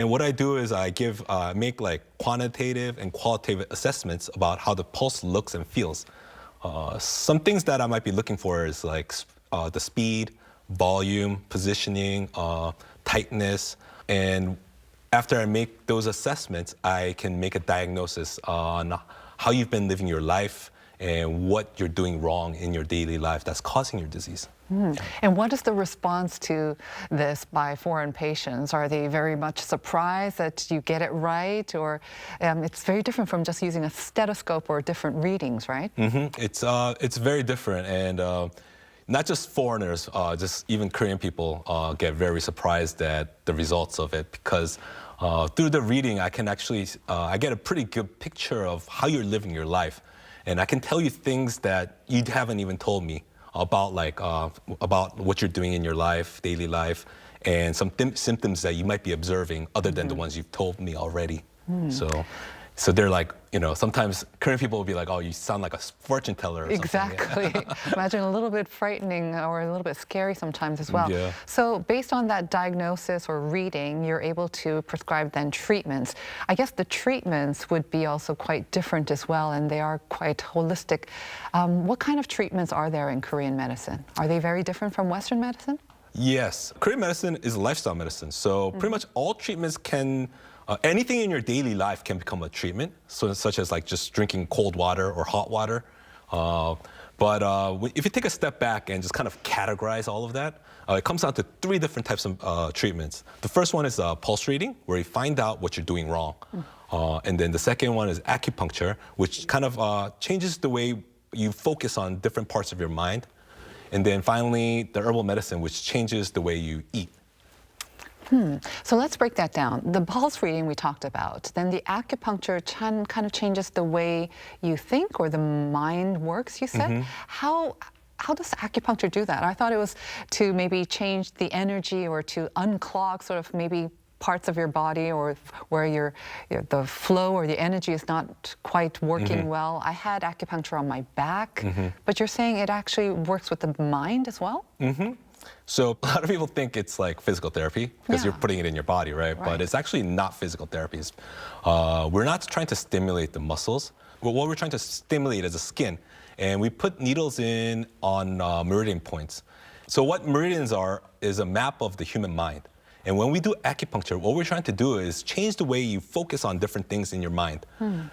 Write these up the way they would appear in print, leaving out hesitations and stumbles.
And what I do is I make like quantitative and qualitative assessments about how the pulse looks and feels. Some things that I might be looking for is like the speed, volume, positioning, tightness. And after I make those assessments, I can make a diagnosis on how you've been living your life and what you're doing wrong in your daily life that's causing your disease. And what is the response to this by foreign patients? Are they very much surprised that you get it right? Or it's very different from just using a stethoscope or different readings, right? It's very different. And not just foreigners, just even Korean people get very surprised at the results of it because through the reading, I can actually, I get a pretty good picture of how you're living your life. And I can tell you things that you haven't even told me about, like about what you're doing in your life, daily life, and some symptoms that you might be observing other than the ones you've told me already. So they're like, you know, sometimes Korean people will be like, oh, you sound like a fortune teller or Exactly. something. Imagine a little bit frightening or a little bit scary sometimes as well. Yeah. So based on that diagnosis or reading, you're able to prescribe then treatments. I guess the treatments would be also quite different as well, and they are quite holistic. What kind of treatments are there in Korean medicine? Are they very different from Western medicine? Yes. Korean medicine is a lifestyle medicine. So pretty much all treatments can anything in your daily life can become a treatment, so such as like just drinking cold water or hot water. But if you take a step back and just kind of categorize all of that, it comes down to 3 different types of treatments. The first one is pulse reading, where you find out what you're doing wrong. And then the second one is acupuncture, which kind of changes the way you focus on different parts of your mind. And then finally, the herbal medicine, which changes the way you eat. So let's break that down. The pulse reading we talked about, then the acupuncture kind of changes the way you think or the mind works, you said. How does acupuncture do that? I thought it was to maybe change the energy or to unclog sort of maybe parts of your body or where the flow or the energy is not quite working well. I had acupuncture on my back, but you're saying it actually works with the mind as well? So a lot of people think it's like physical therapy because you're putting it in your body, right? But it's actually not physical therapy. We're not trying to stimulate the muscles. What we're trying to stimulate is the skin. And we put needles in on meridian points. So what meridians are is a map of the human mind. And when we do acupuncture, what we're trying to do is change the way you focus on different things in your mind.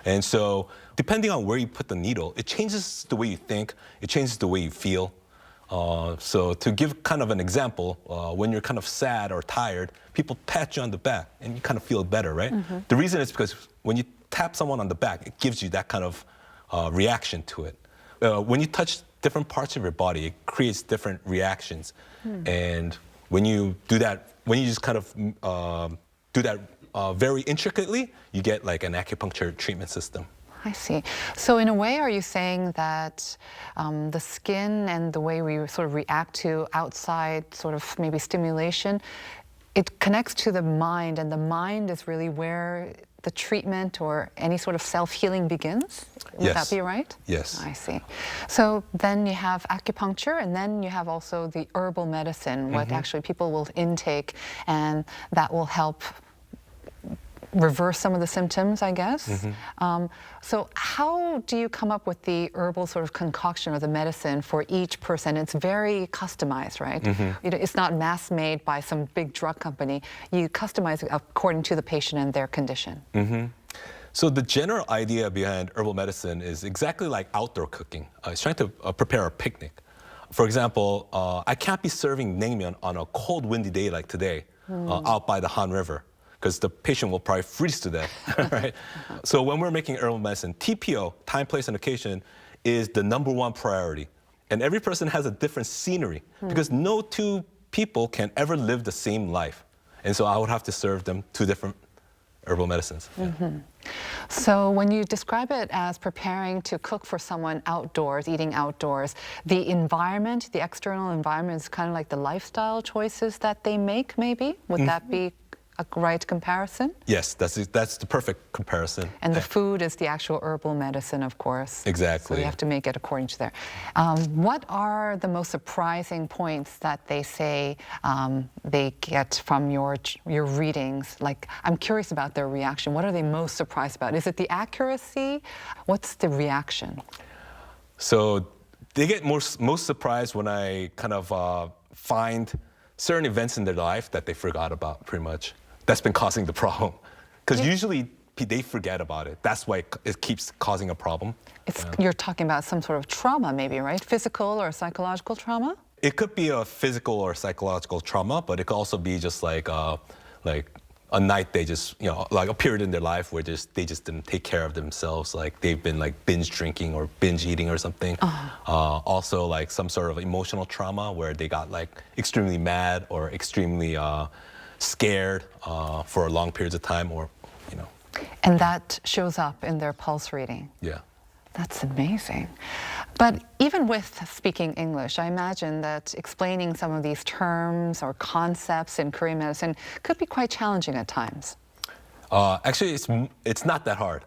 And so depending on where you put the needle, it changes the way you think, it changes the way you feel. So to give kind of an example, when you're kind of sad or tired, people pat you on the back and you kind of feel better, right? The reason is because when you tap someone on the back, it gives you that kind of reaction to it. When you touch different parts of your body, it creates different reactions. And when you do that, when you just kind of do that very intricately, you get like an acupuncture treatment system. I see. So in a way, are you saying that the skin and the way we sort of react to outside sort of maybe stimulation, it connects to the mind, and the mind is really where the treatment or any sort of self-healing begins? Would that be right? Yes. I see. So then you have acupuncture, and then you have also the herbal medicine, what actually people will intake, and that will help reverse some of the symptoms, I guess. So how do you come up with the herbal sort of concoction or the medicine for each person? It's very customized, right? It's not mass-made by some big drug company. You customize it according to the patient and their condition. So the general idea behind herbal medicine is exactly like outdoor cooking. It's trying to prepare a picnic. For example, I can't be serving naengmyeon on a cold, windy day like today out by the Han River, because the patient will probably freeze to death, right? So when we're making herbal medicine, TPO, time, place, and occasion, is the #1 priority. And every person has a different scenery, because no 2 people can ever live the same life. And so I would have to serve them 2 different herbal medicines. So when you describe it as preparing to cook for someone outdoors, eating outdoors, the environment, the external environment is kind of like the lifestyle choices that they make, maybe? Would that be a right comparison? Yes, that's the perfect comparison. And the food is the actual herbal medicine, of course. Exactly. So you have to make it according to there. What are the most surprising points that they say they get from your readings? Like, I'm curious about their reaction. What are they most surprised about? Is it the accuracy? What's the reaction? So they get most surprised when I kind of find certain events in their life that they forgot about, pretty much. That's been causing the problem. Because usually they forget about it. That's why it keeps causing a problem. You're talking about some sort of trauma, maybe, right? Physical or psychological trauma? It could be a physical or psychological trauma, but it could also be just like a night they just, like a period in their life where they just didn't take care of themselves. Like they've been like binge drinking or binge eating or something. Also like some sort of emotional trauma where they got like extremely mad or extremely scared for long periods of time, or, And that shows up in their pulse reading. Yeah. That's amazing. But even with speaking English, I imagine that explaining some of these terms or concepts in Korean medicine could be quite challenging at times. Actually, it's not that hard.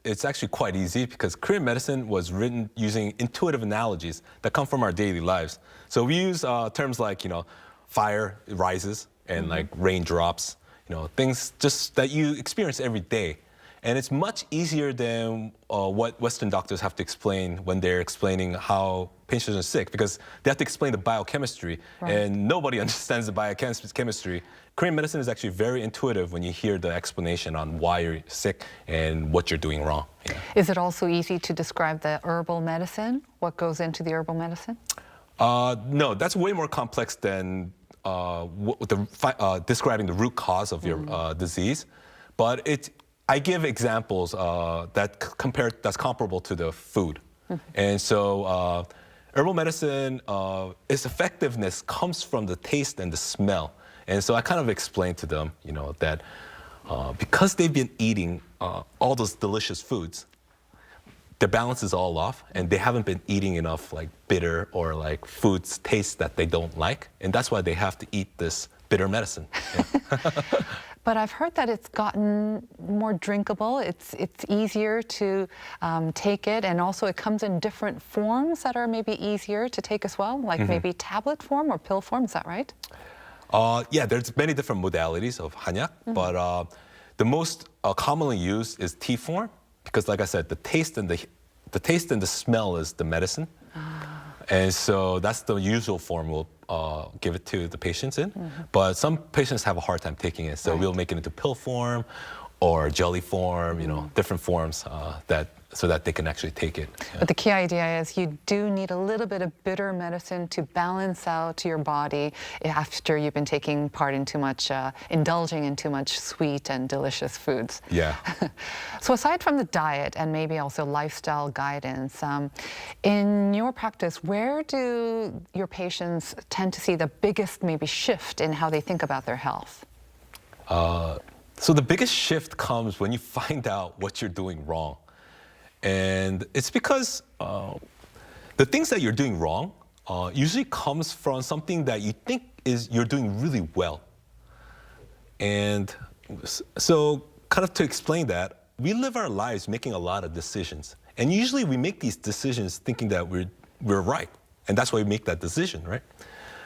It's actually quite easy because Korean medicine was written using intuitive analogies that come from our daily lives. So we use terms like, fire rises and like raindrops, things just that you experience every day. And it's much easier than what Western doctors have to explain when they're explaining how patients are sick, because they have to explain the biochemistry, and nobody understands the biochemistry. Korean medicine is actually very intuitive when you hear the explanation on why you're sick and what you're doing wrong. Is it also easy to describe the herbal medicine? What goes into the herbal medicine? No, that's way more complex than describing the root cause of your disease. But I give examples that's comparable to the food. And so herbal medicine, its effectiveness comes from the taste and the smell. And so I kind of explained to them, that because they've been eating all those delicious foods, their balance is all off, and they haven't been eating enough like bitter or like foods taste that they don't like. And that's why they have to eat this bitter medicine. Yeah. But I've heard that it's gotten more drinkable. It's easier to take it, and also it comes in different forms that are maybe easier to take as well, like maybe tablet form or pill form. Is that right? Yeah, there's many different modalities of hanyak, but the most commonly used is tea form, because, like I said, the taste and the smell is the medicine. And so that's the usual form we'll give it to the patients in. But some patients have a hard time taking it, so we'll make it into pill form or jelly form, different forms so that they can actually take it. Yeah. But the key idea is you do need a little bit of bitter medicine to balance out your body after you've been taking part in too much, indulging in too much sweet and delicious foods. Yeah. So aside from the diet and maybe also lifestyle guidance, in your practice, where do your patients tend to see the biggest maybe shift in how they think about their health? So the biggest shift comes when you find out what you're doing wrong. And it's because the things that you're doing wrong usually comes from something that you think you're doing really well. And so kind of to explain that, we live our lives making a lot of decisions. And usually we make these decisions thinking that we're right. And that's why we make that decision, right?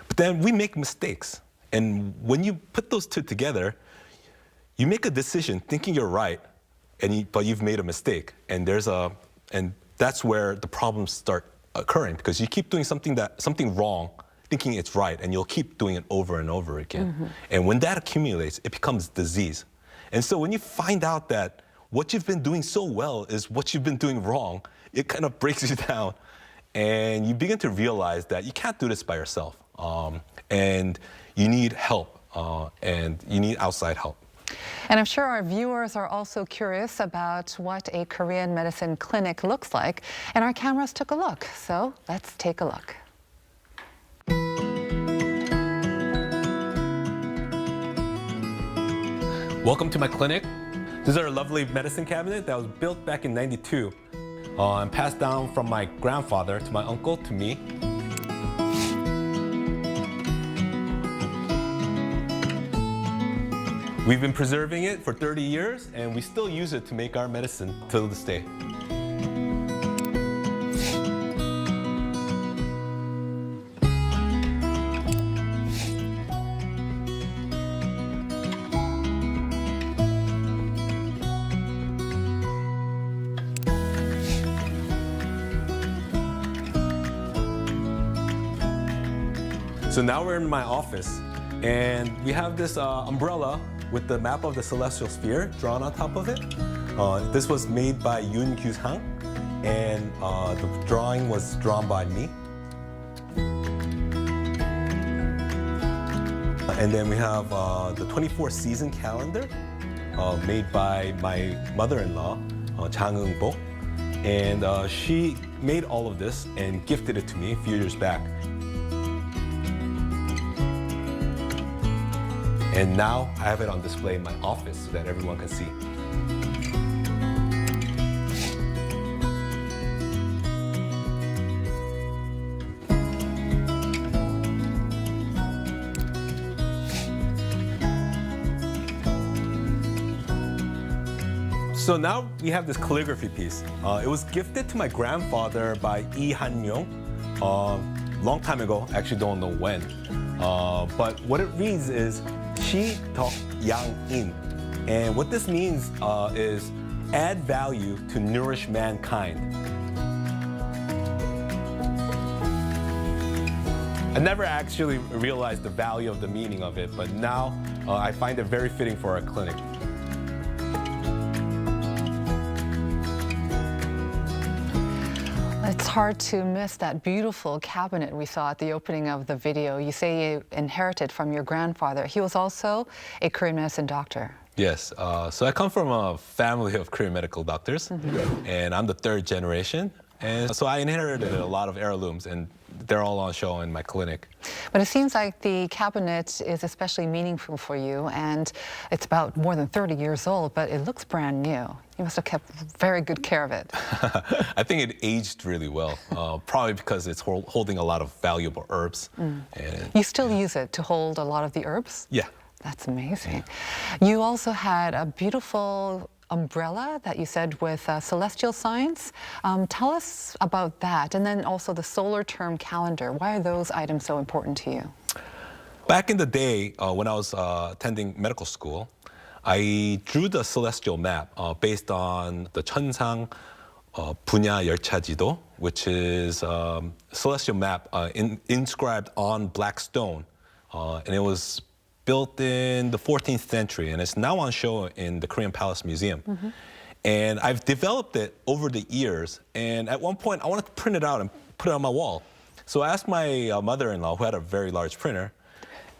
But then we make mistakes. And when you put those two together, you make a decision thinking you're right, but you've made a mistake, and that's where the problems start occurring, because you keep doing something wrong, thinking it's right, and you'll keep doing it over and over again. And when that accumulates, it becomes disease. And so when you find out that what you've been doing so well is what you've been doing wrong, it kind of breaks you down, and you begin to realize that you can't do this by yourself, and you need help, and you need outside help. And I'm sure our viewers are also curious about what a Korean medicine clinic looks like. And our cameras took a look. So let's take a look. Welcome to my clinic. This is our lovely medicine cabinet that was built back in '92 and passed down from my grandfather to my uncle to me. We've been preserving it for 30 years, and we still use it to make our medicine till this day. So now we're in my office, and we have this umbrella with the map of the celestial sphere drawn on top of it. This was made by Yoon Kyu-sang, and the drawing was drawn by me. And then we have the 24-season calendar made by my mother-in-law, Jang Eun-bok. And she made all of this and gifted it to me a few years back. And now I have it on display in my office so that everyone can see. So now we have this calligraphy piece. It was gifted to my grandfather by Lee Han-yong long time ago. I actually don't know when. But what it reads is Chi Tok Yang In. And what this means is add value to nourish mankind. I never actually realized the value of the meaning of it, but now I find it very fitting for our clinic. It's hard to miss that beautiful cabinet we saw at the opening of the video. You say you inherited from your grandfather. He was also a Korean medicine doctor. Yes, so I come from a family of Korean medical doctors, and I'm the third generation. And so I inherited a lot of heirlooms, and they're all on show in my clinic. But it seems like the cabinet is especially meaningful for you, and it's about more than 30 years old, but it looks brand new. You must have kept very good care of it. I think it aged really well, probably because it's holding a lot of valuable herbs. And, you still use it to hold a lot of the herbs? Yeah. That's amazing. You also had a beautiful umbrella that you said with celestial signs. Tell us about that, and then also the solar term calendar. Why are those items so important to you? Back in the day, when I was attending medical school, I drew the celestial map based on the 천상 분야 열차지도, which is a celestial map inscribed on black stone, and it was built in the 14th century, and it's now on show in the Korean Palace Museum. And I've developed it over the years, and at one point I wanted to print it out and put it on my wall. So I asked my mother-in-law, who had a very large printer,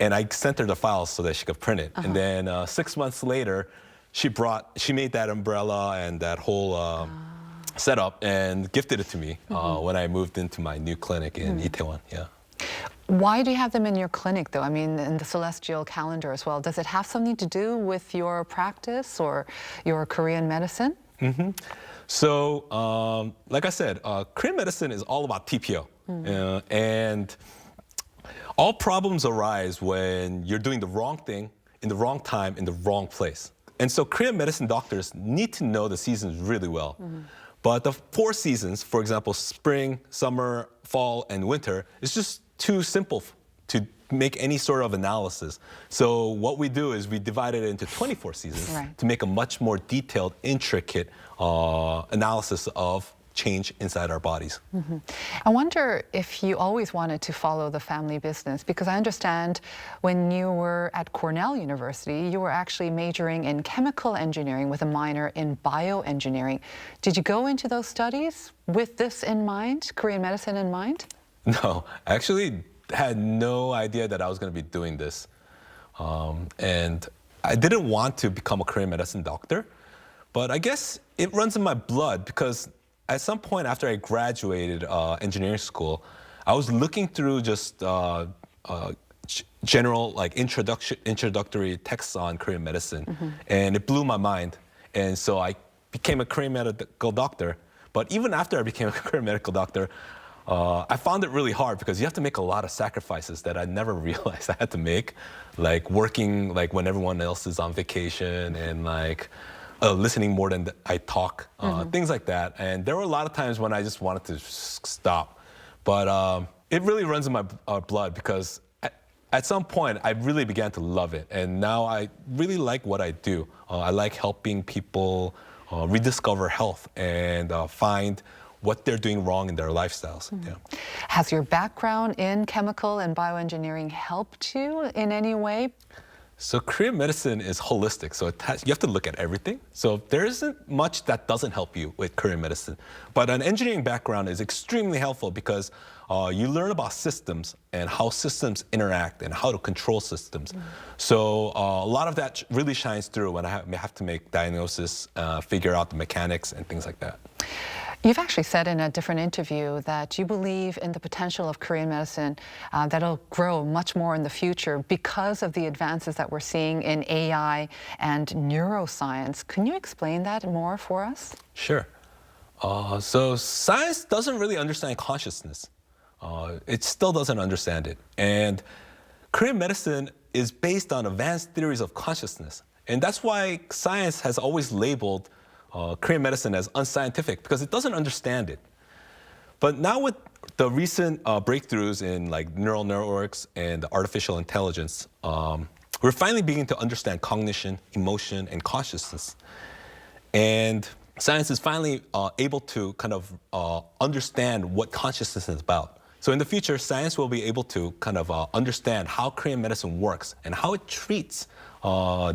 and I sent her the files so that she could print it. And then 6 months later, she made that umbrella and that whole setup and gifted it to me when I moved into my new clinic in Itaewon. Yeah. Why do you have them in your clinic, though? I mean, in the celestial calendar as well. Does it have something to do with your practice or your Korean medicine? So, like I said, Korean medicine is all about TPO. And all problems arise when you're doing the wrong thing in the wrong time in the wrong place. And so Korean medicine doctors need to know the seasons really well. But the 4 seasons, for example, spring, summer, fall, and winter, is just too simple to make any sort of analysis. So what we do is we divide it into 24 seasons to make a much more detailed, intricate analysis of change inside our bodies. I wonder if you always wanted to follow the family business, because I understand when you were at Cornell University, you were actually majoring in chemical engineering with a minor in bioengineering. Did you go into those studies with this in mind, Korean medicine in mind? No, I actually had no idea that I was going to be doing this. And I didn't want to become a Korean medicine doctor, but I guess it runs in my blood because at some point after I graduated engineering school, I was looking through just general like introductory texts on Korean medicine, and it blew my mind. And so I became a Korean medical doctor. But even after I became a Korean medical doctor, I found it really hard because you have to make a lot of sacrifices that I never realized I had to make, like working like when everyone else is on vacation and like listening more than I talk, things like that. And there were a lot of times when I just wanted to stop. But it really runs in my blood because at some point I really began to love it. And now I really like what I do. I like helping people rediscover health and find what they're doing wrong in their lifestyles. Yeah. Has your background in chemical and bioengineering helped you in any way? So Korean medicine is holistic, so you have to look at everything. So there isn't much that doesn't help you with Korean medicine. But an engineering background is extremely helpful because you learn about systems and how systems interact and how to control systems. So a lot of that really shines through when I have to make diagnosis, figure out the mechanics and things like that. You've actually said in a different interview that you believe in the potential of Korean medicine that'll grow much more in the future because of the advances that we're seeing in AI and neuroscience. Can you explain that more for us? Sure. So science doesn't really understand consciousness. It still doesn't understand it. And Korean medicine is based on advanced theories of consciousness. And that's why science has always labeled Korean medicine as unscientific because it doesn't understand it. But now with the recent breakthroughs in like neural networks and artificial intelligence, we're finally beginning to understand cognition, emotion, and consciousness. And science is finally able to kind of understand what consciousness is about. So in the future, science will be able to kind of understand how Korean medicine works and how it treats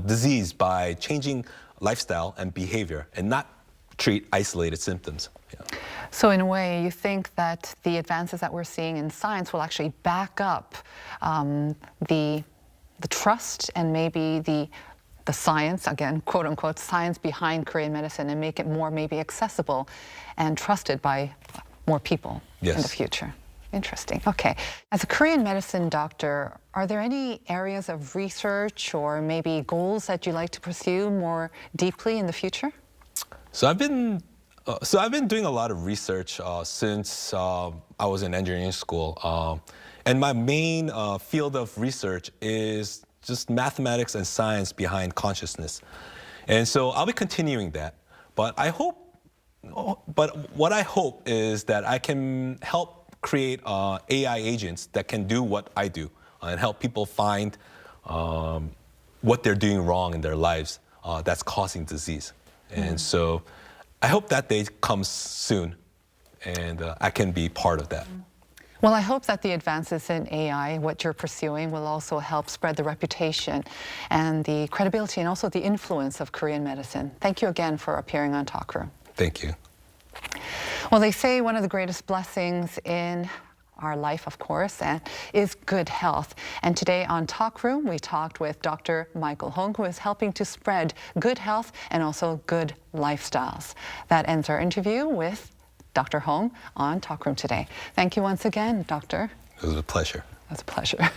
disease by changing lifestyle and behavior and not treat isolated symptoms. Yeah. So in a way, you think that the advances that we're seeing in science will actually back up the trust and maybe the science, again, quote unquote, science behind Korean medicine and make it more maybe accessible and trusted by more people in the future. Interesting. Okay. As a Korean medicine doctor, are there any areas of research or maybe goals that you'd like to pursue more deeply in the future? So I've been doing a lot of research since I was in engineering school. And my main field of research is just mathematics and science behind consciousness. And so I'll be continuing that. But what I hope is that I can help create AI agents that can do what I do and help people find what they're doing wrong in their lives that's causing disease. And so I hope that day comes soon and I can be part of that. Well, I hope that the advances in AI, what you're pursuing, will also help spread the reputation and the credibility and also the influence of Korean medicine. Thank you again for appearing on Talk Room. Thank you. Well, they say one of the greatest blessings in our life, of course, is good health. And today on Talk Room, we talked with Dr. Michael Hong, who is helping to spread good health and also good lifestyles. That ends our interview with Dr. Hong on Talk Room today. Thank you once again, Doctor. It was a pleasure. It was a pleasure.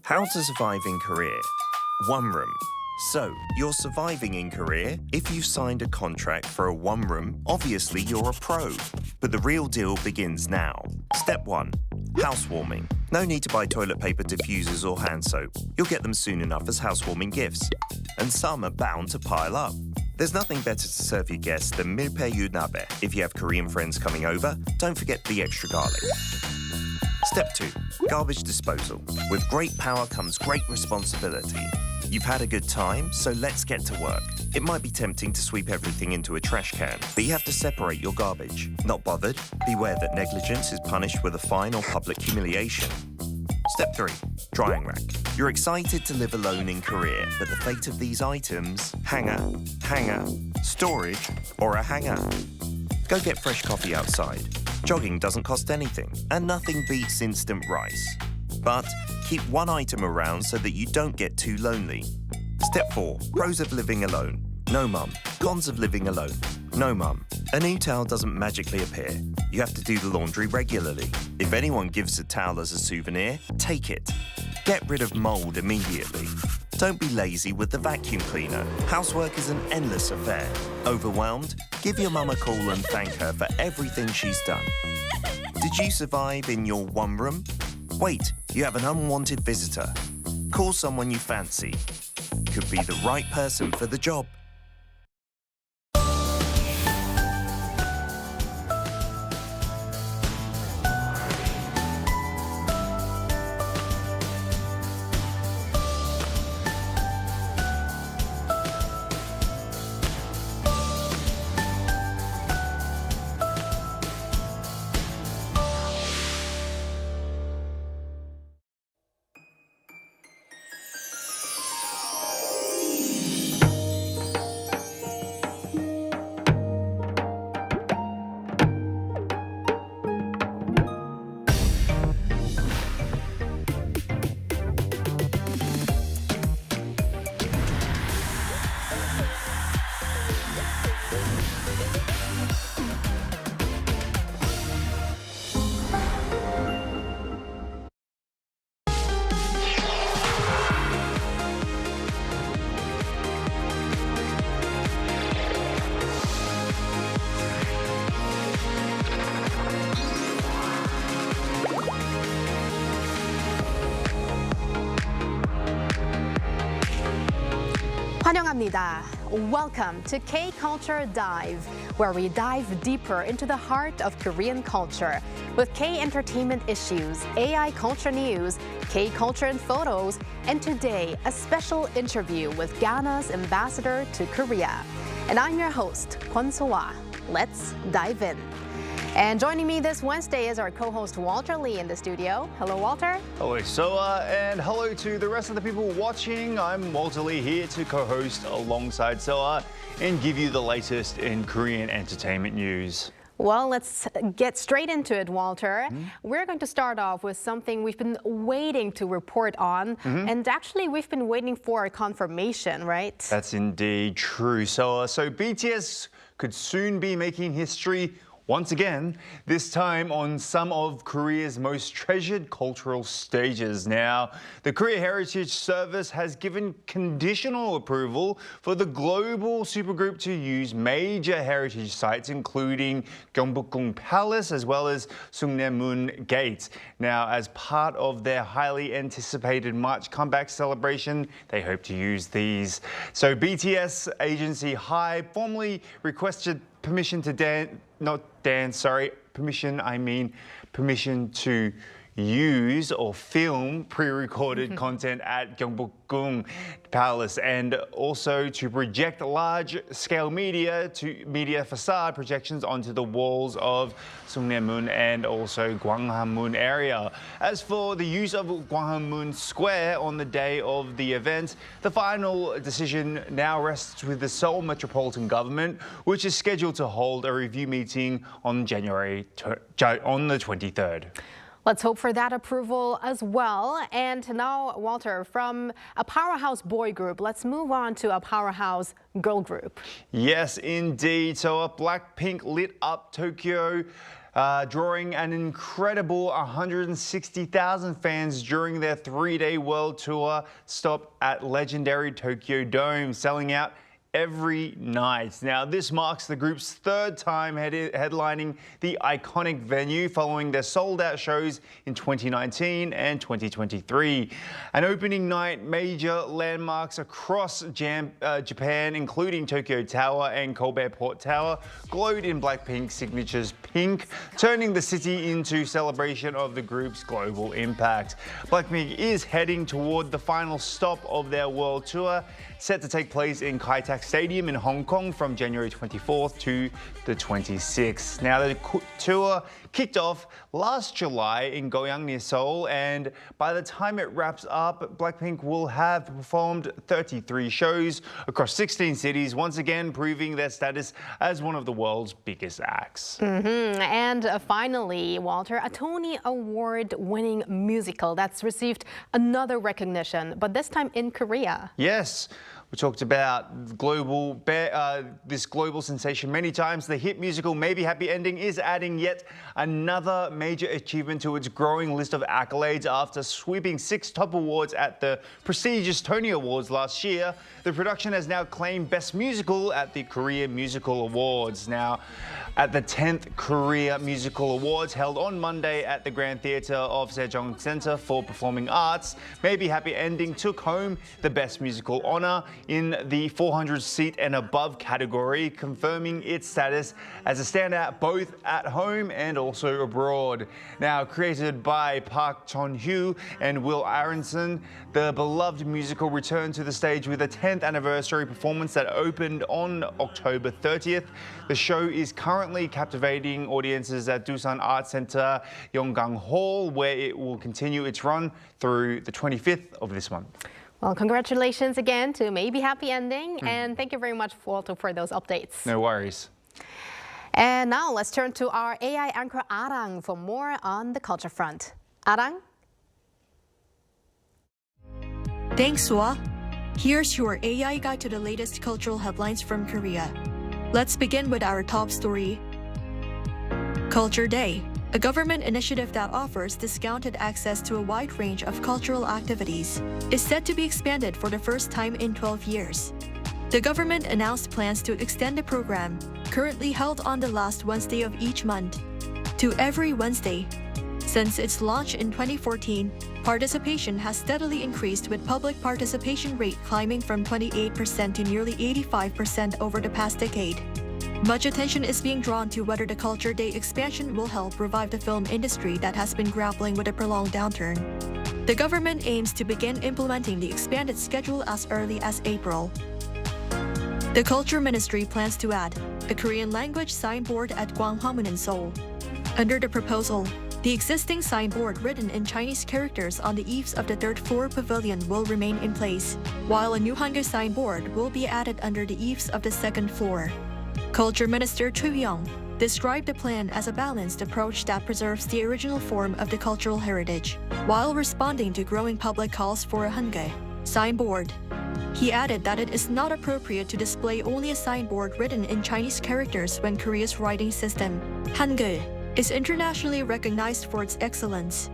How to survive in Korea. One room. So, you're surviving in Korea? If you signed a contract for a one room, obviously you're a pro. But the real deal begins now. Step 1. Housewarming. No need to buy toilet paper, diffusers or hand soap. You'll get them soon enough as housewarming gifts. And some are bound to pile up. There's nothing better to serve your guests than milpaeyu nabe. If you have Korean friends coming over, don't forget the extra garlic. Step 2. Garbage disposal. With great power comes great responsibility. You've had a good time, so let's get to work. It might be tempting to sweep everything into a trash can, but you have to separate your garbage. Not bothered? Beware that negligence is punished with a fine or public humiliation. Step 3. Drying rack. You're excited to live alone in Korea, but the fate of these items, hanger, storage, or a hanger. Go get fresh coffee outside. Jogging doesn't cost anything, and nothing beats instant rice. But keep one item around so that you don't get too lonely. Step 4. Pros of living alone. No mum. Cons of living alone. No mum. A new towel doesn't magically appear. You have to do the laundry regularly. If anyone gives a towel as a souvenir, take it. Get rid of mold immediately. Don't be lazy with the vacuum cleaner. Housework is an endless affair. Overwhelmed? Give your mum a call and thank her for everything she's done. Did you survive in your one room? Wait, you have an unwanted visitor. Call someone you fancy. Could be the right person for the job. 환영합니다. Welcome to K-Culture Dive, where we dive deeper into the heart of Korean culture with K-entertainment issues, AI culture news, K-culture and photos, and today, a special interview with Ghana's ambassador to Korea. And I'm your host, Kwon So-ah. Let's dive in. And joining me this Wednesday is our co-host Walter Lee in the studio. Hello, Walter. Hello, Soa, and hello to the rest of the people watching. I'm Walter Lee here to co-host alongside Soa and give you the latest in Korean entertainment news. Well, let's get straight into it, Walter. We're going to start off with something we've been waiting to report on. And actually, we've been waiting for a confirmation, right? That's indeed true, Soa. So BTS could soon be making history once again, this time on some of Korea's most treasured cultural stages. Now, the Korea Heritage Service has given conditional approval for the global supergroup to use major heritage sites, including Gyeongbokgung Palace as well as Sungnaemun Gate. Now, as part of their highly anticipated March comeback celebration, they hope to use these. So BTS agency HYBE formally requested permission to permission to use or film pre-recorded content at Gyeongbokgung Palace and also to project large-scale media facade projections onto the walls of Sungnaemun and also Gwanghwamun area. As for the use of Gwanghwamun Square on the day of the event, the final decision now rests with the Seoul Metropolitan Government, which is scheduled to hold a review meeting on the 23rd. Let's hope for that approval as well. And now, Walter, from a powerhouse boy group, let's move on to a powerhouse girl group. Yes, indeed. So Blackpink lit up Tokyo, drawing an incredible 160,000 fans during their 3-day world tour stop at legendary Tokyo Dome, selling out every night. Now, this marks the group's third time headlining the iconic venue following their sold-out shows in 2019 and 2023. An opening night, major landmarks across Japan, including Tokyo Tower and Kobe Port Tower, glowed in Blackpink's signature's pink, turning the city into celebration of the group's global impact. Blackpink is heading toward the final stop of their world tour, set to take place in Kai Tak Stadium in Hong Kong from January 24th to the 26th. Now, the tour kicked off last July in Goyang near Seoul, and by the time it wraps up, Blackpink will have performed 33 shows across 16 cities, once again proving their status as one of the world's biggest acts. And finally, Walter, a Tony Award-winning musical that's received another recognition, but this time in Korea. Yes. We talked about this global sensation many times. The hit musical Maybe Happy Ending is adding yet another major achievement to its growing list of accolades. After sweeping 6 top awards at the prestigious Tony Awards last year, the production has now claimed Best Musical at the Korea Musical Awards. Now, at the 10th Korea Musical Awards held on Monday at the Grand Theatre of Sejong Center for Performing Arts, Maybe Happy Ending took home the Best Musical honor in the 400-seat and above category, confirming its status as a standout both at home and also abroad. Now, created by Park Chun-hyu and Will Aronson, the beloved musical returned to the stage with a 10th anniversary performance that opened on October 30th. The show is currently captivating audiences at Dusan Arts Center Yonggang Hall, where it will continue its run through the 25th of this month. Well, congratulations again to Maybe Happy Ending, and thank you very much, Walter, for those updates. No worries. And now let's turn to our AI anchor Arirang for more on the culture front. Arirang? Thanks, Swa. Here's your AI guide to the latest cultural headlines from Korea. Let's begin with our top story. Culture Day, a government initiative that offers discounted access to a wide range of cultural activities, is set to be expanded for the first time in 12 years. The government announced plans to extend the program, currently held on the last Wednesday of each month, to every Wednesday. Since its launch in 2014, participation has steadily increased, with public participation rate climbing from 28% to nearly 85% over the past decade. Much attention is being drawn to whether the Culture Day expansion will help revive the film industry that has been grappling with a prolonged downturn. The government aims to begin implementing the expanded schedule as early as April. The Culture Ministry plans to add a Korean language signboard at Gwanghwamun in Seoul. Under the proposal, the existing signboard written in Chinese characters on the eaves of the third floor pavilion will remain in place, while a new Hangul signboard will be added under the eaves of the second floor. Culture Minister Choi described the plan as a balanced approach that preserves the original form of the cultural heritage, while responding to growing public calls for a Hangul signboard. He added that it is not appropriate to display only a signboard written in Chinese characters when Korea's writing system, Hangul, is internationally recognized for its excellence.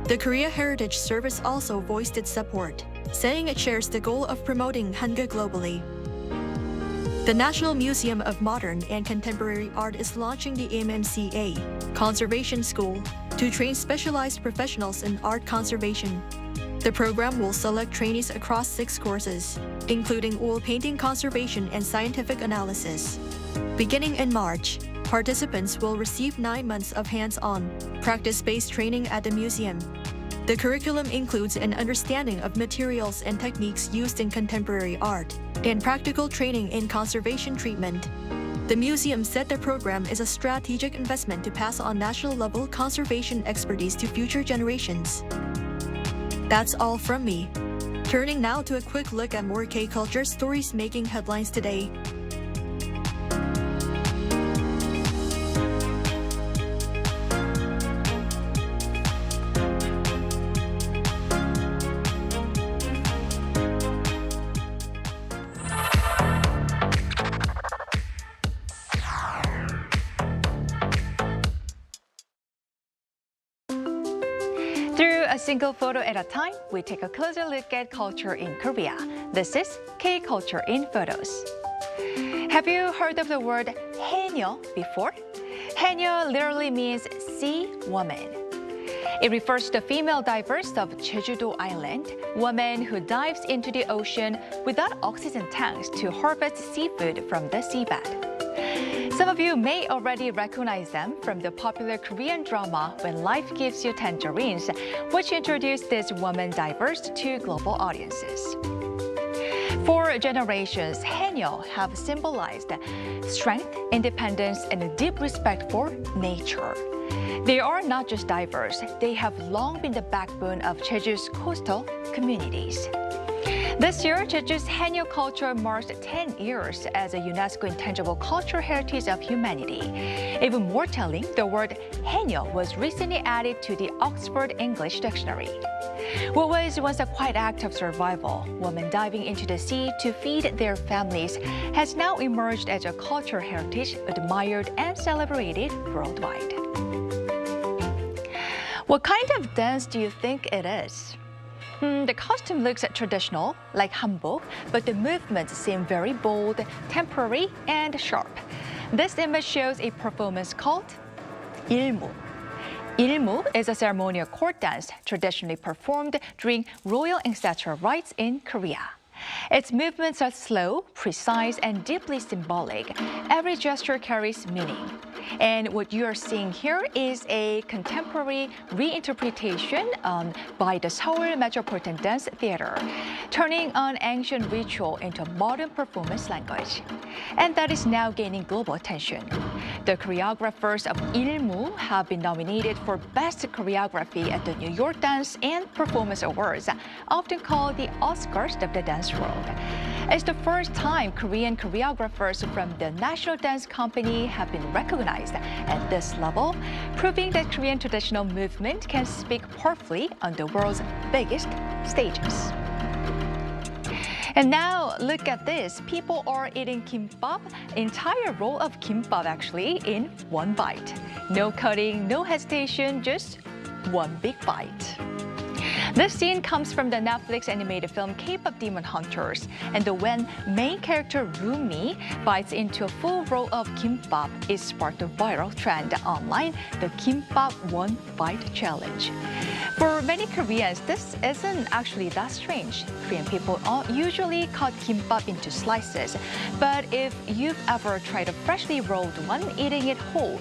The Korea Heritage Service also voiced its support, saying it shares the goal of promoting Hangul globally. The National Museum of Modern and Contemporary Art is launching the MMCA Conservation School to train specialized professionals in art conservation. The program will select trainees across 6 courses, including oil painting conservation and scientific analysis. Beginning in March, participants will receive 9 months of hands-on, practice-based training at the museum. The curriculum includes an understanding of materials and techniques used in contemporary art and practical training in conservation treatment. The museum said the program is a strategic investment to pass on national-level conservation expertise to future generations. That's all from me. Turning now to a quick look at more K-culture stories making headlines today. Through a single photo at a time, we take a closer look at culture in Korea. This is K-Culture in Photos. Have you heard of the word 해녀 before? 해녀 literally means sea woman. It refers to the female divers of Jeju-do Island, women who dives into the ocean without oxygen tanks to harvest seafood from the seabed. Some of you may already recognize them from the popular Korean drama When Life Gives You Tangerines, which introduced these women divers to global audiences. For generations, 해녀 have symbolized strength, independence, and a deep respect for nature. They are not just divers, they have long been the backbone of Jeju's coastal communities. This year, Jeju's 해녀 culture marks 10 years as a UNESCO Intangible Cultural Heritage of Humanity. Even more telling, the word 해녀 was recently added to the Oxford English Dictionary. What was once a quiet act of survival, women diving into the sea to feed their families, has now emerged as a cultural heritage admired and celebrated worldwide. What kind of dance do you think it is? The costume looks traditional, like hanbok, but the movements seem very bold, temporary, and sharp. This image shows a performance called 일무. 일무 is a ceremonial court dance traditionally performed during royal ancestral rites in Korea. Its movements are slow, precise, and deeply symbolic. Every gesture carries meaning. And what you are seeing here is a contemporary reinterpretation by the Seoul Metropolitan Dance Theater, turning an ancient ritual into modern performance language. And that is now gaining global attention. The choreographers of 일무 have been nominated for Best Choreography at the New York Dance and Performance Awards, often called the Oscars of the dance world. It's the first time Korean choreographers from the National Dance Company have been recognized at this level, proving that Korean traditional movement can speak powerfully on the world's biggest stages. And now look at this. People are eating kimbap, entire roll of kimbap actually, in one bite. No cutting, no hesitation, just one big bite. This scene comes from the Netflix animated film K-pop Demon Hunters, and when main character Rumi bites into a full roll of kimbap, it sparked a viral trend online, the Kimbap One Bite Challenge. For many Koreans, this isn't actually that strange. Korean people usually cut kimbap into slices, but if you've ever tried a freshly rolled one, eating it whole,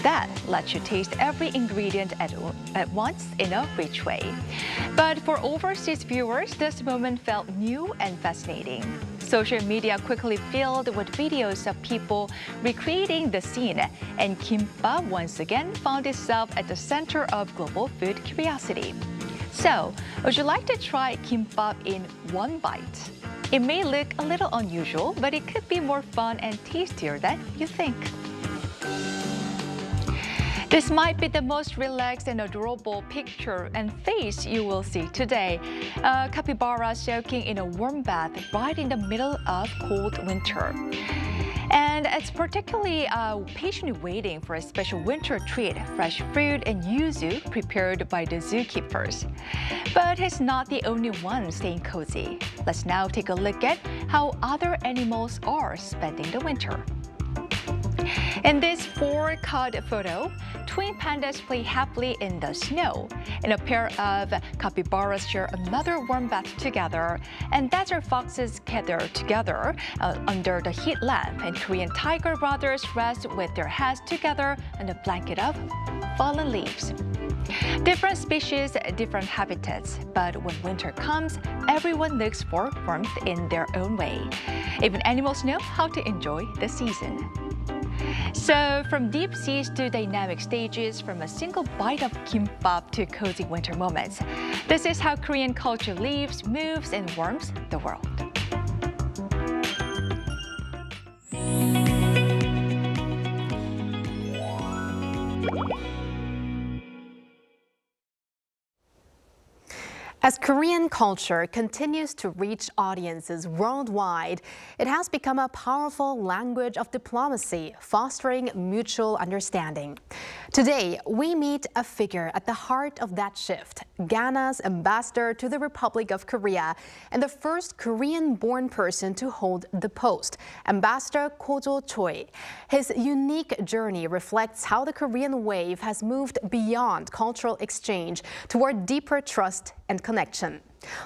that lets you taste every ingredient at once in a rich way. But for overseas viewers, this moment felt new and fascinating. Social media quickly filled with videos of people recreating the scene, and kimbap once again found itself at the center of global food curiosity. So, would you like to try kimbap in one bite? It may look a little unusual, but it could be more fun and tastier than you think. This might be the most relaxed and adorable picture and face you will see today. A capybara soaking in a warm bath right in the middle of cold winter. And it's particularly patiently waiting for a special winter treat, fresh fruit and yuzu prepared by the zookeepers. But he's not the only one staying cozy. Let's now take a look at how other animals are spending the winter. In this four-cut photo, twin pandas play happily in the snow, and a pair of capybaras share another warm bath together, and desert foxes gather together under the heat lamp, and Korean tiger brothers rest with their heads together on a blanket of fallen leaves. Different species, different habitats, but when winter comes, everyone looks for warmth in their own way. Even animals know how to enjoy the season. So, from deep seas to dynamic stages, from a single bite of kimbap to cozy winter moments, this is how Korean culture lives, moves, and warms the world. As Korean culture continues to reach audiences worldwide, it has become a powerful language of diplomacy, fostering mutual understanding. Today, we meet a figure at the heart of that shift, Ghana's ambassador to the Republic of Korea, and the first Korean-born person to hold the post, Ambassador Kojo Choi. His unique journey reflects how the Korean wave has moved beyond cultural exchange toward deeper trust and connection.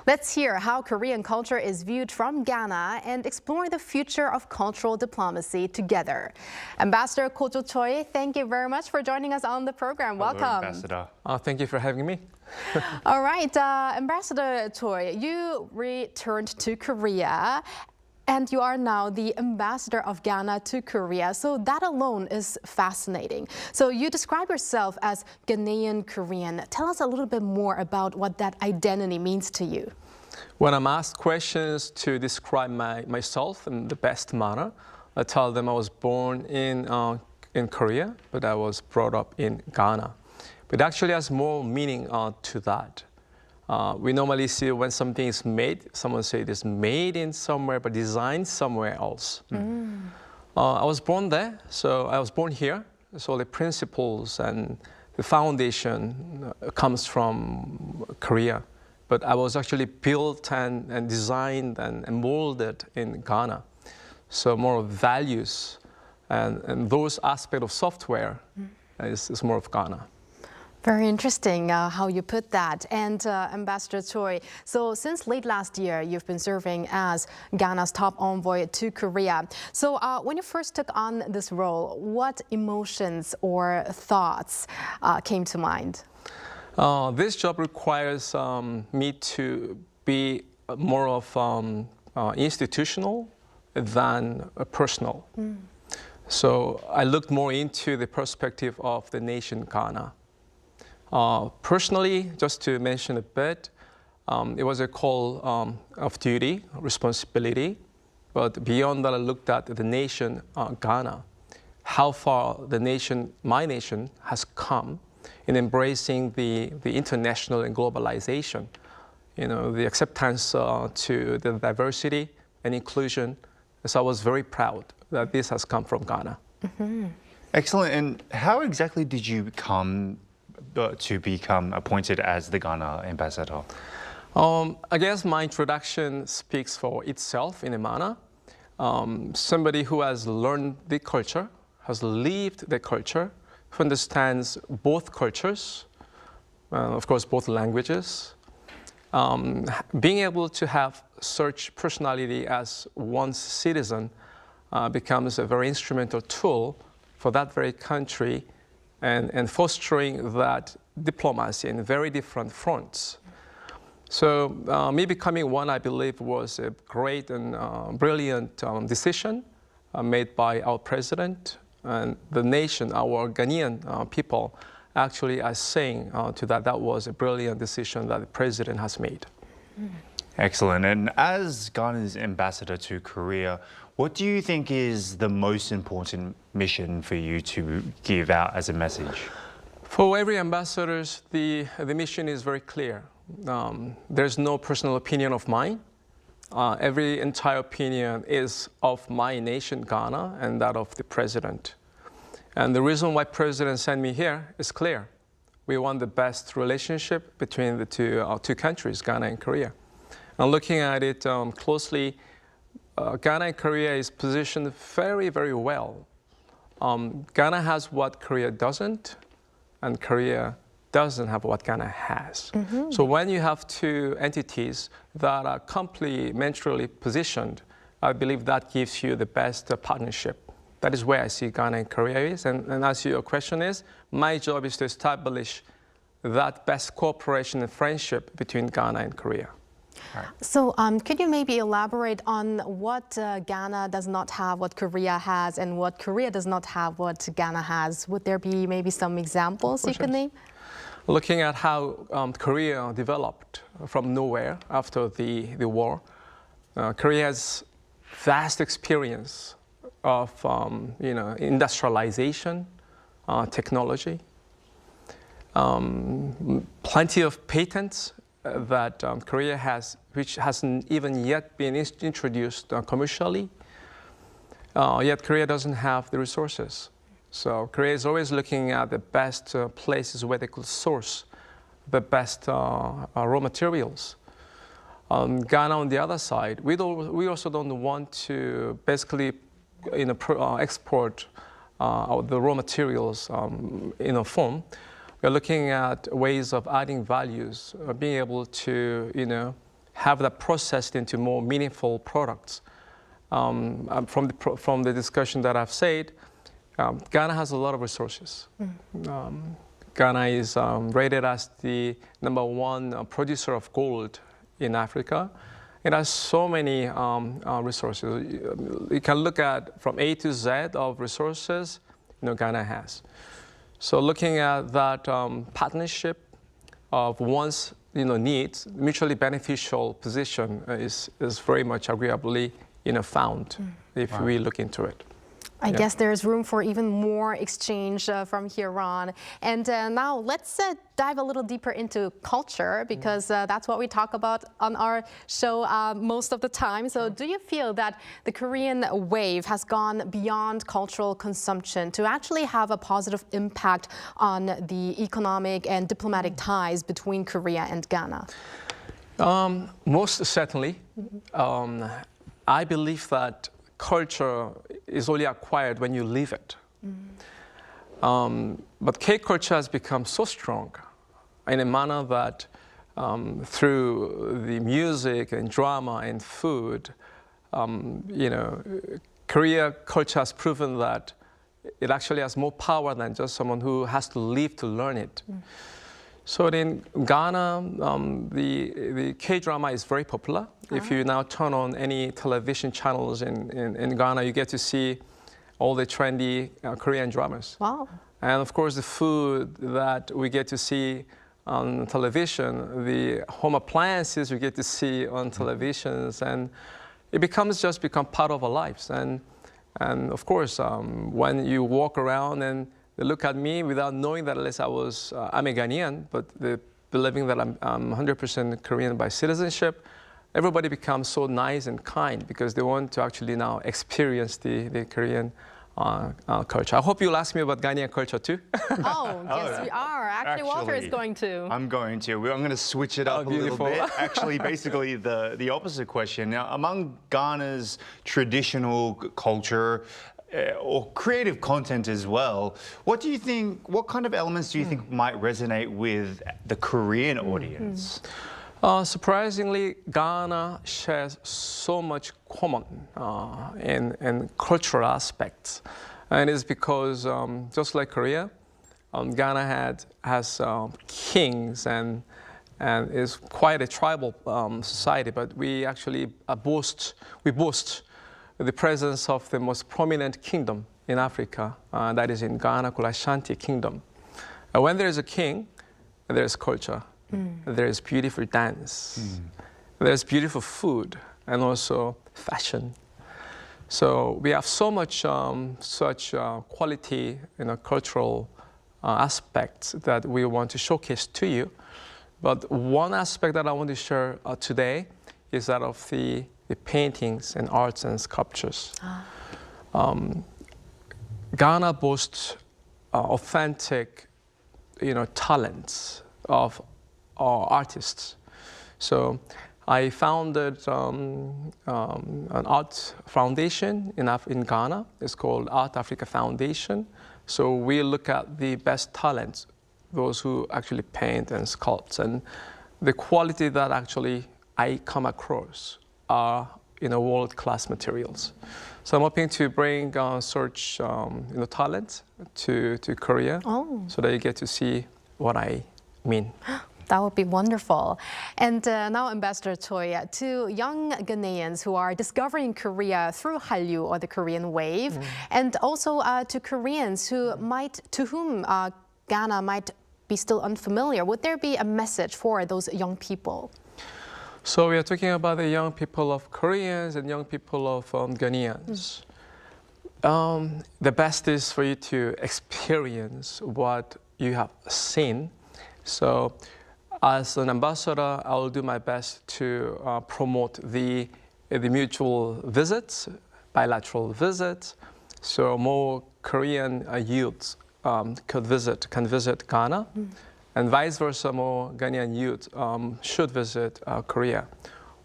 Let's hear how Korean culture is viewed from Ghana and explore the future of cultural diplomacy together. Ambassador Kojo Choi, thank you very much for joining us on the program. Welcome. Hello, Ambassador. Thank you for having me. All right, Ambassador Choi, you returned to Korea. And you are now the ambassador of Ghana to Korea. So that alone is fascinating. So you describe yourself as Ghanaian Korean. Tell us a little bit more about what that identity means to you. When I'm asked questions to describe myself in the best manner, I tell them I was born in Korea, but I was brought up in Ghana. But actually has more meaning to that. We normally see when something is made, someone say it is made in somewhere, but designed somewhere else. I was born there, so I was born here. So the principles and the foundation comes from Korea. But I was actually built and designed and molded in Ghana. So more of values and those aspects of software is more of Ghana. Very interesting how you put that. And Ambassador Choi, so since late last year, you've been serving as Ghana's top envoy to Korea. So when you first took on this role, what emotions or thoughts came to mind? This job requires me to be more of institutional than personal. So I looked more into the perspective of the nation Ghana. Personally, just to mention a bit, it was a call of duty, responsibility. But beyond that, I looked at the nation Ghana, how far the nation, my nation, has come in embracing the international and globalization. You know, the acceptance to the diversity and inclusion. So I was very proud that this has come from Ghana. Excellent. And how exactly did you come to become appointed as the Ghana ambassador? I guess my introduction speaks for itself in a manner. Somebody who has learned the culture, has lived the culture, who understands both cultures, of course, both languages. Being able to have such personality as one's citizen becomes a very instrumental tool for that very country and fostering that diplomacy in very different fronts. So me becoming one, I believe, was a great and brilliant decision made by our president and the nation, our Ghanaian people actually are saying to that was a brilliant decision that the president has made. Excellent. And as Ghana's ambassador to Korea, what do you think is the most important mission for you to give out as a message? For every ambassador, the mission is very clear. There's no personal opinion of mine. Every entire opinion is of my nation, Ghana, and that of the president. And the reason why president sent me here is clear. We want the best relationship between the two countries, Ghana and Korea. And looking at it closely, Ghana and Korea is positioned very, very well. Ghana has what Korea doesn't, and Korea doesn't have what Ghana has. So when you have two entities that are complementarily positioned, I believe that gives you the best partnership. That is where I see Ghana and Korea is. And as your question is, my job is to establish that best cooperation and friendship between Ghana and Korea. So could you maybe elaborate on what Ghana does not have, what Korea has, and what Korea does not have, what Ghana has? Would there be maybe some examples you could name? Looking at how Korea developed from nowhere after the war, Korea has vast experience of industrialization, technology, plenty of patents that Korea has, which hasn't even yet been introduced commercially. Yet Korea doesn't have the resources. So Korea is always looking at the best places where they could source the best raw materials. Ghana, on the other side, we also don't want to basically export the raw materials in a form. We're looking at ways of adding values, being able to have that processed into more meaningful products. From the discussion that I've said, Ghana has a lot of resources. Ghana is rated as the #1 producer of gold in Africa. It has so many resources. You can look at from A to Z of resources, Ghana has. So looking at that partnership of one's needs, mutually beneficial position is very much agreeably found if we look into it. I guess there's room for even more exchange from here on. And now let's dive a little deeper into culture, because that's what we talk about on our show most of the time. So do you feel that the Korean wave has gone beyond cultural consumption to actually have a positive impact on the economic and diplomatic ties between Korea and Ghana? Most certainly. I believe that culture is only acquired when you live it. But K-culture has become so strong in a manner that through the music and drama and food, Korea culture has proven that it actually has more power than just someone who has to live to learn it. So in Ghana, the K-drama is very popular. If you now turn on any television channels in Ghana, you get to see all the trendy Korean dramas. Wow. And of course, the food that we get to see on television, the home appliances we get to see on televisions, and it become part of our lives. And of course, when you walk around and they look at me without knowing that unless I'm a Ghanaian, but believing that I'm 100% Korean by citizenship, everybody becomes so nice and kind because they want to actually now experience the Korean culture. I hope you'll ask me about Ghanaian culture too. Oh, yes, we are. Actually, Walter is going to. I'm going to switch it up a little bit. Actually, basically the opposite question. Now, among Ghana's traditional culture, or creative content as well, what kind of elements do you think might resonate with the Korean audience? Surprisingly, Ghana shares so much common in cultural aspects. And it's because, just like Korea, Ghana has kings and is quite a tribal society, but we actually boast the presence of the most prominent kingdom in Africa, that is in Ghana, called Ashanti Kingdom. When there is a king, there is culture. There is beautiful dance. There's beautiful food and also fashion. So we have so much such quality cultural aspects that we want to showcase to you. But one aspect that I want to share today is that of the paintings and arts and sculptures. Ghana boasts authentic, talents of artists. So I founded an art foundation in Ghana. It's called Art Africa Foundation. So we look at the best talents, those who actually paint and sculpt, and the quality that actually I come across are world-class materials. So I'm hoping to bring such talent to Korea, so that you get to see what I mean. That would be wonderful. And now, Ambassador Choi, to young Ghanaians who are discovering Korea through Hallyu or the Korean wave, and also to Koreans to whom Ghana might be still unfamiliar, would there be a message for those young people? So we are talking about the young people of Koreans and young people of Ghanaians. The best is for you to experience what you have seen. So As an ambassador, I will do my best to promote the mutual visits, bilateral visits, so more Korean youths can visit Ghana, and vice versa, more Ghanaian youth should visit Korea,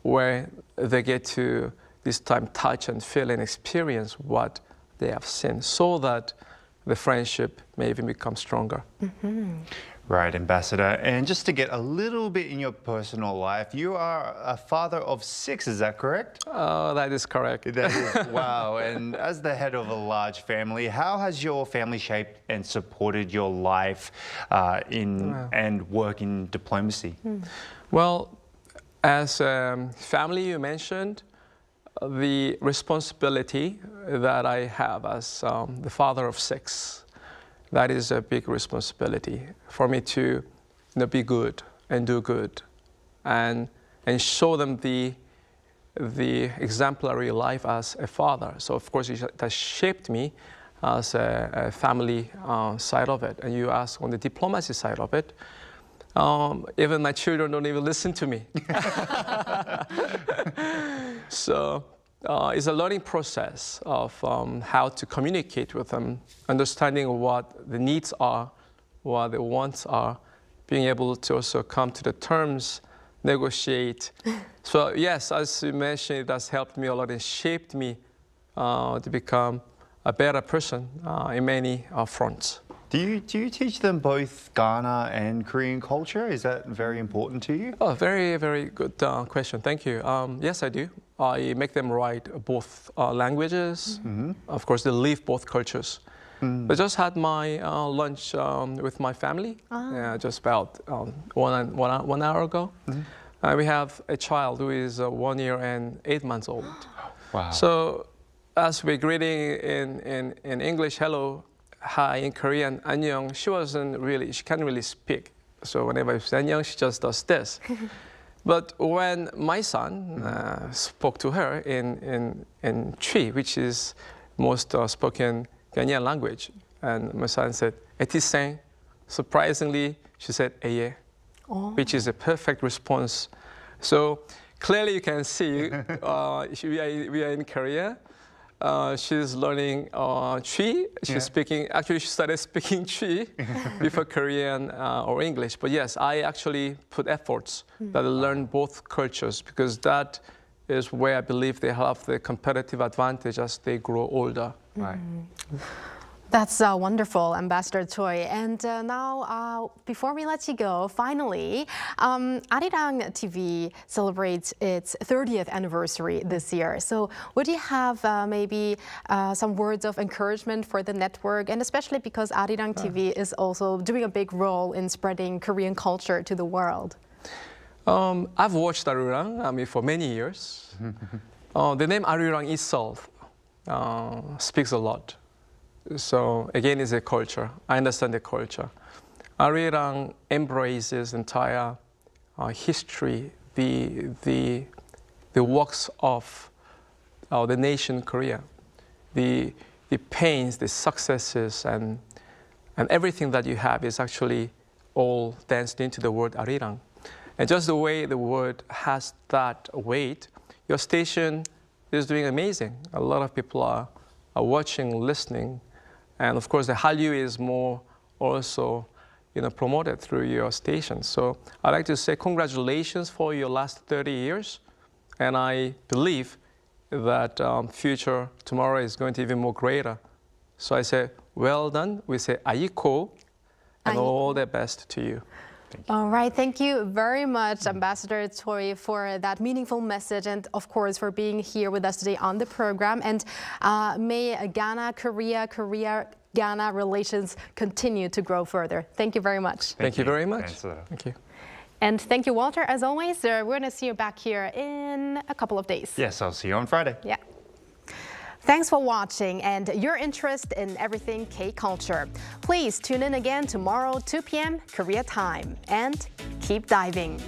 where they get to this time touch and feel and experience what they have seen, so that the friendship may even become stronger. Right, Ambassador. And just to get a little bit in your personal life, you are a father of 6, is that correct? That is correct. That is, wow. And as the head of a large family, how has your family shaped and supported your life and work in diplomacy? Well, as a family, you mentioned, the responsibility that I have as the father of 6, that is a big responsibility for me to be good and do good and show them the exemplary life as a father. So of course it has shaped me as a family side of it. And you ask on the diplomacy side of it, even my children don't even listen to me. So it's a learning process of how to communicate with them, understanding what the needs are, what the wants are, being able to also come to the terms, negotiate. So yes, as you mentioned, it has helped me a lot and shaped me to become a better person in many fronts. Do you teach them both Ghana and Korean culture? Is that very important to you? Oh, very, very good question. Thank you. Yes, I do. I make them write both languages. Of course, they live both cultures. I just had my lunch with my family just about 1 hour ago. We have a child who is 1 year and 8 months old. Wow. So as we're greeting in English, hello, hi, in Korean, 안녕, she can't really speak. So whenever I say 안녕, she just does this. But when my son spoke to her in Choi, which is most spoken Ghanaian language, and my son said, 에티생, surprisingly, she said, 에예, which is a perfect response. So clearly you can see we are in Korea. She's learning Choi. She started speaking Choi before Korean or English. But yes, I actually put efforts that I learn both cultures, because that is where I believe they have the competitive advantage as they grow older. Right. That's wonderful, Ambassador Choi. And now, before we let you go, finally, Arirang TV celebrates its 30th anniversary this year. So would you have maybe some words of encouragement for the network, and especially because Arirang TV is also doing a big role in spreading Korean culture to the world? I've watched Arirang for many years. The name Arirang itself speaks a lot. So again, it's a culture. I understand the culture. Arirang embraces entire history, the works of the nation Korea, the pains, the successes, and everything that you have is actually all danced into the word Arirang. And just the way the word has that weight, your station is doing amazing. A lot of people are watching, listening. And of course, the Hallyu is more also promoted through your station. So I'd like to say congratulations for your last 30 years. And I believe that future tomorrow is going to be even more greater. So I say, well done. We say, 아이코, and all the best to you. All right, thank you very much, Ambassador Choi, for that meaningful message, and of course for being here with us today on the program. And may Ghana, Korea-Ghana relations continue to grow further. Thank you very much. Thank you very much. Thank you. And thank you, Walter, as always. We're going to see you back here in a couple of days. Yes, I'll see you on Friday. Yeah. Thanks for watching and your interest in everything K-culture. Please tune in again tomorrow, 2 p.m. Korea time, and keep diving.